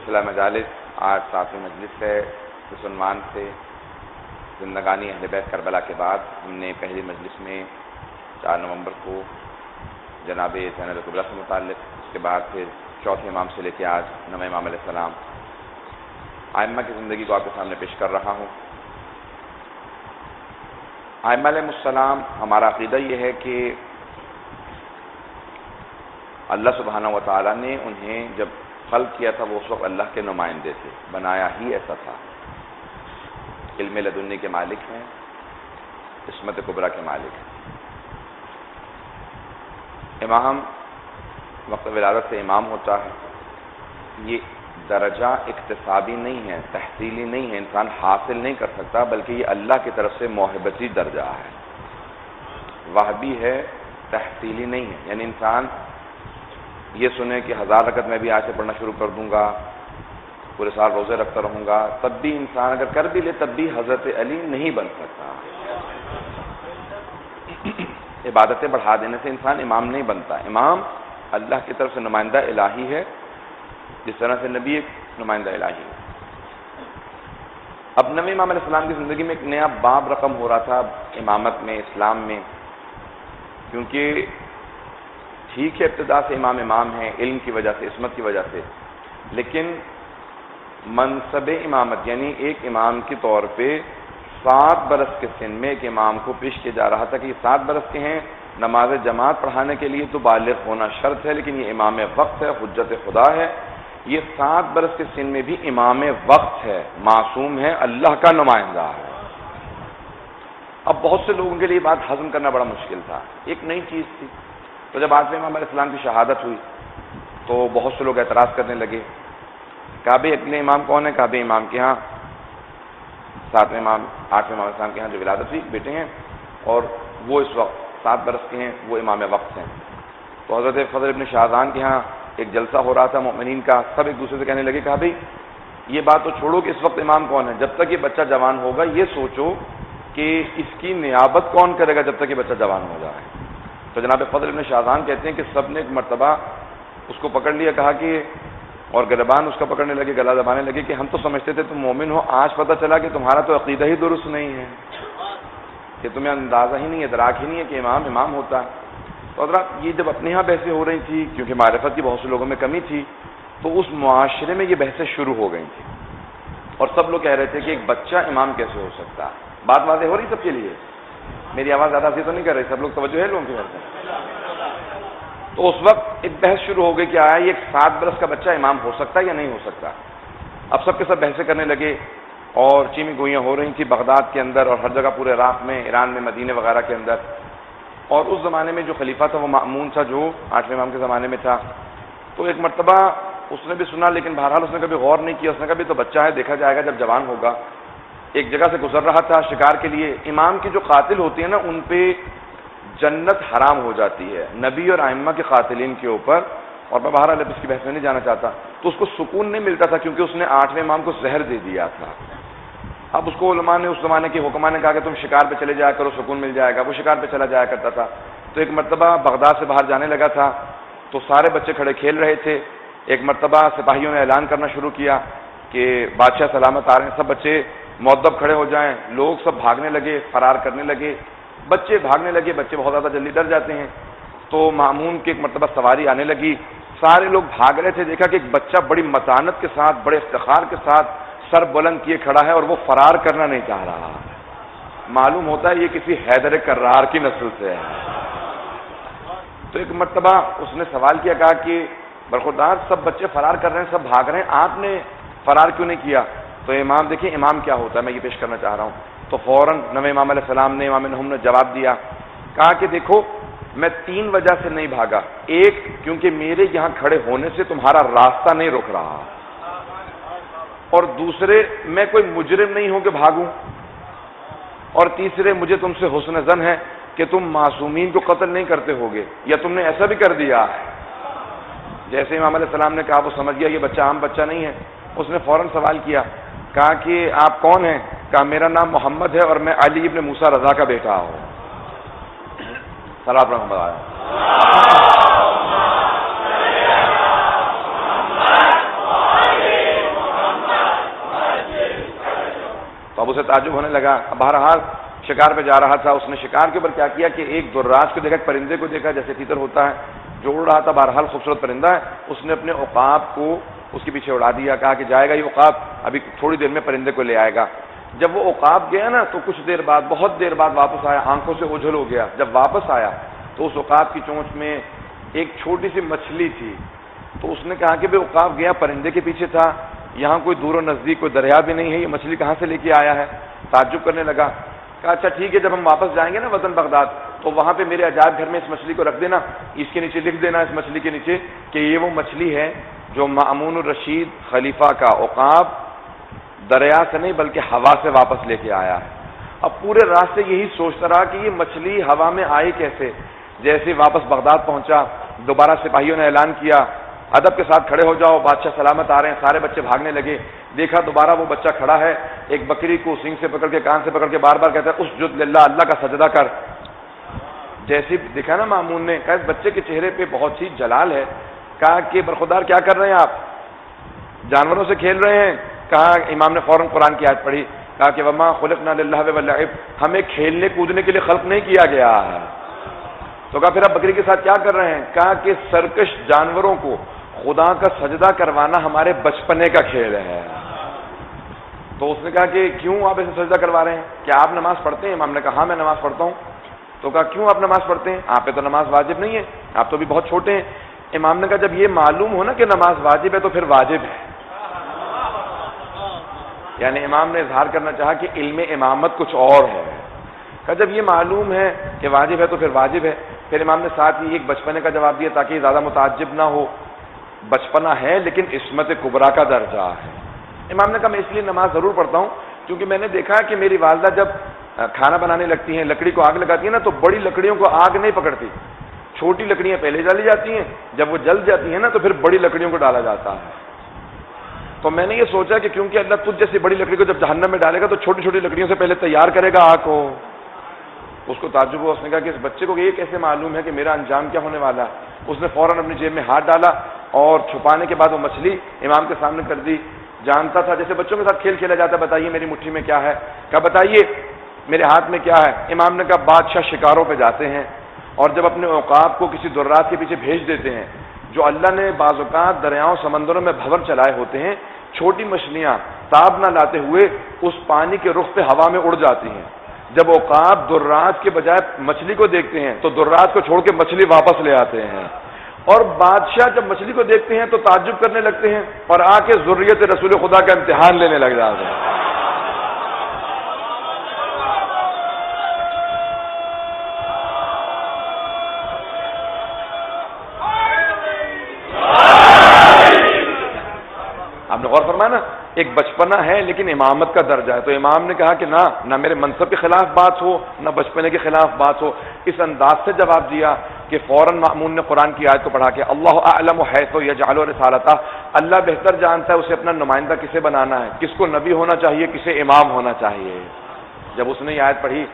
سلسلہ مجالس آج 7ویں مجلس ہے. اس عنوان سے زندگانی اہل بیت کربلا کے بعد ہم نے پہلی مجلس میں 4 نومبر کو جناب زینب کبریٰ سے متعلق، اس کے بعد پھر چوتھے امام سے لے کے آج 9ویں امام علیہ السلام ائمہ کی زندگی کو آپ کے سامنے پیش کر رہا ہوں. ائمہ علیہ السلام، ہمارا عقیدہ یہ ہے کہ اللہ سبحانہ و تعالیٰ نے انہیں جب خلق کیا تھا وہ اس وقت اللہ کے نمائندے تھے، بنایا ہی ایسا تھا. علم لدنی کے مالک ہیں، عصمت کبریٰ کے مالک ہیں. امام وقت ولادت سے امام ہوتا ہے. یہ درجہ اکتسابی نہیں ہے، تحصیلی نہیں ہے، انسان حاصل نہیں کر سکتا، بلکہ یہ اللہ کی طرف سے موہبتی درجہ ہے، وہبی ہے، تحصیلی نہیں ہے. یعنی انسان یہ سنے کہ 1000 رکعت میں بھی آج سے پڑھنا شروع کر دوں گا، پورے سال روزے رکھتا رہوں گا، تب بھی انسان اگر کر بھی لے تب بھی حضرت علی نہیں بن سکتا. عبادتیں بڑھا دینے سے انسان امام نہیں بنتا. امام اللہ کی طرف سے نمائندہ الہی ہے، جس طرح سے نبی ایک نمائندہ الہی ہے. اب 9ویں امام علیہ السلام کی زندگی میں ایک نیا باب رقم ہو رہا تھا امامت میں، اسلام میں. کیونکہ ٹھیک ہے ابتدا سے امام ہیں علم کی وجہ سے، عصمت کی وجہ سے، لیکن منصب امامت یعنی ایک امام کے طور پہ 7 برس کے سن میں ایک امام کو پیش کیا جا رہا تھا کہ یہ 7 برس کے ہیں، نماز جماعت پڑھانے کے لیے تو بالغ ہونا شرط ہے، لیکن یہ امام وقت ہے، حجت خدا ہے. یہ 7 برس کے سن میں بھی امام وقت ہے، معصوم ہے، اللہ کا نمائندہ ہے. اب بہت سے لوگوں کے لیے بات ہضم کرنا بڑا مشکل تھا، ایک نئی چیز تھی. تو جب 8ویں امام علیہ السلام کی شہادت ہوئی تو بہت سے لوگ اعتراض کرنے لگے، کہا بھئی اگلے امام کون ہے؟ کہا بھئی امام کے ہاں 8ویں امام علیہ السلام کے ہاں جو ولادت ہوئی بیٹے ہیں، اور وہ اس وقت 7 برس کے ہیں، وہ امام وقت ہیں. تو حضرت فضل ابن شاہزان کے ہاں ایک جلسہ ہو رہا تھا مومنین کا، سب ایک دوسرے سے کہنے لگے، کہا بھئی یہ بات تو چھوڑو کہ اس وقت امام کون ہے، جب تک یہ بچہ جوان ہوگا یہ سوچو کہ اس کی نیابت کون کرے گا جب تک یہ بچہ جوان ہو جائے. تو جناب فضل ابن شاہزان کہتے ہیں کہ سب نے ایک مرتبہ اس کو پکڑ لیا، کہا کہ اور گربان اس کا پکڑنے لگے، گلا دبانے لگے کہ ہم تو سمجھتے تھے تم مومن ہو، آج پتہ چلا کہ تمہارا تو عقیدہ ہی درست نہیں ہے، کہ تمہیں اندازہ ہی نہیں ہے، ادراک ہی نہیں ہے کہ امام ہوتا ہے. تو حضرات یہ جب اپنے یہاں بحثیں ہو رہی تھی، کیونکہ معرفت کی بہت سے لوگوں میں کمی تھی، تو اس معاشرے میں یہ بحثیں شروع ہو گئی تھیں، اور سب لوگ کہہ رہے تھے کہ ایک بچہ امام کیسے ہو سکتا ہے. بات واضح ہو رہی سب کے لیے؟ میری آواز زیادہ سی تو نہیں کر رہی؟ سب لوگ توجہ ہے لوگوں کی طرف سے؟ تو اس وقت ایک بحث شروع ہو گئی کہ آیا یہ 7 برس کا بچہ امام ہو سکتا ہے یا نہیں ہو سکتا. اب سب کے سب بحثیں کرنے لگے، اور چیمی گوئیاں ہو رہی تھیں بغداد کے اندر اور ہر جگہ پورے عراق میں، ایران میں، مدینے وغیرہ کے اندر. اور اس زمانے میں جو خلیفہ تھا وہ مأمون تھا، جو 8ویں امام کے زمانے میں تھا. تو ایک مرتبہ اس نے بھی سنا، لیکن بہرحال اس نے کبھی غور نہیں کیا. اس نے کہا بھی تو بچہ ہے، دیکھا جائے گا جب جوان ہوگا. ایک جگہ سے گزر رہا تھا شکار کے لیے. امام کی جو قاتل ہوتی ہیں نا ان پہ جنت حرام ہو جاتی ہے، نبی اور ائمہ کے قاتلین کے اوپر. اور میں بہرحال اب اس کی بحث میں نہیں جانا چاہتا. تو اس کو سکون نہیں ملتا تھا کیونکہ اس نے 8ویں امام کو زہر دے دیا تھا. اب اس کو علماء نے، اس زمانے کے حکماء نے کہا کہ تم شکار پہ چلے جایا کرو، سکون مل جائے گا. وہ شکار پہ چلا جایا کرتا تھا. تو ایک مرتبہ بغداد سے باہر جانے لگا تھا تو سارے بچے کھڑے کھیل رہے تھے. ایک مرتبہ سپاہیوں نے اعلان کرنا شروع کیا کہ بادشاہ سلامت آ رہے ہیں، سب بچے مؤدب کھڑے ہو جائیں. لوگ سب بھاگنے لگے، فرار کرنے لگے، بچے بھاگنے لگے. بچے بہت زیادہ جلدی ڈر جاتے ہیں. تو مامون کی ایک مرتبہ سواری آنے لگی، سارے لوگ بھاگ رہے تھے. دیکھا کہ ایک بچہ بڑی متانت کے ساتھ، بڑے افتخار کے ساتھ سر بلند کیے کھڑا ہے اور وہ فرار کرنا نہیں چاہ رہا. معلوم ہوتا ہے یہ کسی حیدر کرار کی نسل سے ہے. تو ایک مرتبہ اس نے سوال کیا، کہا کہ برخوردار سب بچے فرار کر رہے ہیں، سب بھاگ رہے ہیں، آپ نے فرار کیوں نہیں کیا؟ تو امام دیکھیں امام کیا ہوتا ہے، میں یہ پیش کرنا چاہ رہا ہوں. تو فوراً 9ویں امام علیہ السلام نے، امام نہم نے جواب دیا، کہا کہ دیکھو میں 3 وجہ سے نہیں بھاگا. ایک، کیونکہ میرے یہاں کھڑے ہونے سے تمہارا راستہ نہیں رک رہا، اور دوسرے میں کوئی مجرم نہیں ہوں کہ بھاگوں، اور تیسرے مجھے تم سے حسن ظن ہے کہ تم معصومین کو قتل نہیں کرتے ہوگے، یا تم نے ایسا بھی کر دیا. جیسے امام علیہ السلام نے کہا وہ سمجھ گیا یہ بچہ عام بچہ نہیں ہے. اس نے فوراً سوال کیا، کہا کہ آپ کون ہیں؟ کہا میرا نام محمد ہے اور میں علی ابن موسیٰ رضا کا بیٹا ہوں. صلاۃ رحمۃ اللہ. تو اب اسے تعجب ہونے لگا. اب بہرحال شکار پہ جا رہا تھا, اس نے شکار کے اوپر کیا کیا کہ ایک دراج کو دیکھا, ایک پرندے کو دیکھا جیسے تیتر ہوتا ہے جو اڑ رہا تھا, بہرحال خوبصورت پرندہ ہے, اس نے اپنے عقاب کو اس کے پیچھے اڑا دیا, کہا کہ جائے گا یہ عقاب, ابھی تھوڑی دیر میں پرندے کو لے آئے گا. جب وہ عقاب گیا نا تو کچھ دیر بعد, بہت دیر بعد واپس آیا, آنکھوں سے اوجھل ہو گیا. جب واپس آیا تو اس عقاب کی چونچ میں ایک چھوٹی سی مچھلی تھی. تو اس نے کہا کہ بھائی عقاب گیا پرندے کے پیچھے تھا, یہاں کوئی دور و نزدیک کوئی دریا بھی نہیں ہے, یہ مچھلی کہاں سے لے کے آیا ہے؟ تعجب کرنے لگا. کہا اچھا ٹھیک ہے, جب ہم واپس جائیں گے نا وطن بغداد تو وہاں پہ میرے عجائب گھر میں اس مچھلی کو رکھ دینا, اس کے نیچے لکھ دینا, اس مچھلی کے نیچے کہ یہ وہ مچھلی ہے جو مأمون الرشید خلیفہ کا عقاب دریا سے نہیں بلکہ ہوا سے واپس لے کے آیا ہے. اب پورے راستے یہی سوچتا رہا کہ یہ مچھلی ہوا میں آئی کیسے. جیسے واپس بغداد پہنچا, دوبارہ سپاہیوں نے اعلان کیا ادب کے ساتھ کھڑے ہو جاؤ, بادشاہ سلامت آ رہے ہیں. سارے بچے بھاگنے لگے, دیکھا دوبارہ وہ بچہ کھڑا ہے, ایک بکری کو سینگ سے پکڑ کے, کان سے پکڑ کے بار بار کہتا ہے اسجد للہ, اللہ کا سجدہ کر. جیسے دیکھا نا مامون نے, کہا اس بچے کے چہرے پہ بہت سی جلال ہے. کہا کہ برخودار کیا کر رہے ہیں آپ؟ جانوروں سے کھیل رہے ہیں. کہا امام نے فوراً قرآن کی آیت پڑھی, کہا کہ وما خلقنا للہ ولعب, ہمیں کھیلنے کودنے کے لیے خلق نہیں کیا گیا ہے. تو کہا پھر آپ بکری کے ساتھ کیا کر رہے ہیں؟ کہا کہ سرکش جانوروں کو خدا کا سجدہ کروانا ہمارے بچپنے کا کھیل ہے. تو اس نے کہا کہ کیوں آپ ایسے سجدہ کروا رہے ہیں؟ کیا آپ نماز پڑھتے ہیں؟ امام نے کہا ہاں میں نماز پڑھتا ہوں. تو کہا کیوں آپ نماز پڑھتے ہیں؟ آپ پہ تو نماز واجب نہیں ہے, آپ تو بھی بہت چھوٹے ہیں. امام نے کہا جب یہ معلوم ہو نا کہ نماز واجب ہے تو پھر واجب ہے. یعنی امام نے اظہار کرنا چاہا کہ علم امامت کچھ اور ہے. کہا جب یہ معلوم ہے کہ واجب ہے تو پھر واجب ہے. پھر امام نے ساتھ ہی ایک بچپنے کا جواب دیا تاکہ زیادہ متعجب نہ ہو, بچپنا ہے لیکن عصمت کبریٰ کا درجہ ہے. امام نے کہا میں اس لیے نماز ضرور پڑھتا ہوں کیونکہ میں نے دیکھا کہ میری والدہ جب کھانا بنانے لگتی ہیں, لکڑی کو آگ لگاتی ہیں نا, تو بڑی لکڑیوں کو آگ نہیں پکڑتی, چھوٹی لکڑیاں پہلے ڈالی جاتی ہیں, جب وہ جل جاتی ہیں نا تو پھر بڑی لکڑیوں کو ڈالا جاتا ہے. تو میں نے یہ سوچا کہ کیونکہ اللہ تجھ جیسی بڑی لکڑی کو جب جہنم میں ڈالے گا تو چھوٹی چھوٹی لکڑیوں سے پہلے تیار کرے گا آگ کو. اس کو تعجب ہوا, اس نے کہا کہ اس بچے کو یہ کیسے معلوم ہے کہ میرا انجام کیا ہونے والا ہے. اس نے فوراً اپنی جیب میں ہاتھ ڈالا اور چھپانے کے بعد وہ مچھلی امام کے سامنے کر دی. جانتا تھا جیسے بچوں کے ساتھ کھیل کھیلا جاتا ہے, بتائیے میری مٹھی میں کیا ہے؟ کہا بتائیے میرے ہاتھ میں کیا ہے؟ امام نے کہا بادشاہ شکاروں پہ جاتے ہیں اور جب اپنے عقاب کو کسی درات کے پیچھے بھیج دیتے ہیں, جو اللہ نے بعض اوقات دریاؤں سمندروں میں بھور چلائے ہوتے ہیں, چھوٹی مچھلیاں تاب نہ لاتے ہوئے اس پانی کے رخ پہ ہوا میں اڑ جاتی ہیں. جب عقاب درات کے بجائے مچھلی کو دیکھتے ہیں تو درات کو چھوڑ کے مچھلی واپس لے آتے ہیں. اور بادشاہ جب مچھلی کو دیکھتے ہیں تو تعجب کرنے لگتے ہیں اور آ کے ذریت رسول خدا کا امتحان لینے لگ جاتے ہیں. آپ نے غور فرمایا نا, ایک بچپنا ہے لیکن امامت کا درجہ ہے. تو امام نے کہا کہ نہ میرے منصب کے خلاف بات ہو نہ بچپنے کے خلاف بات ہو. اس انداز سے جواب دیا کہ فوراً مأمون نے قرآن کی آیت کو پڑھا کے اللہ اعلم حیث یجعل رسالتہ, اللہ بہتر جانتا ہے اسے اپنا نمائندہ کسے بنانا ہے, کس کو نبی ہونا چاہیے, کسے امام ہونا چاہیے. جب اس نے یہ آیت پڑھی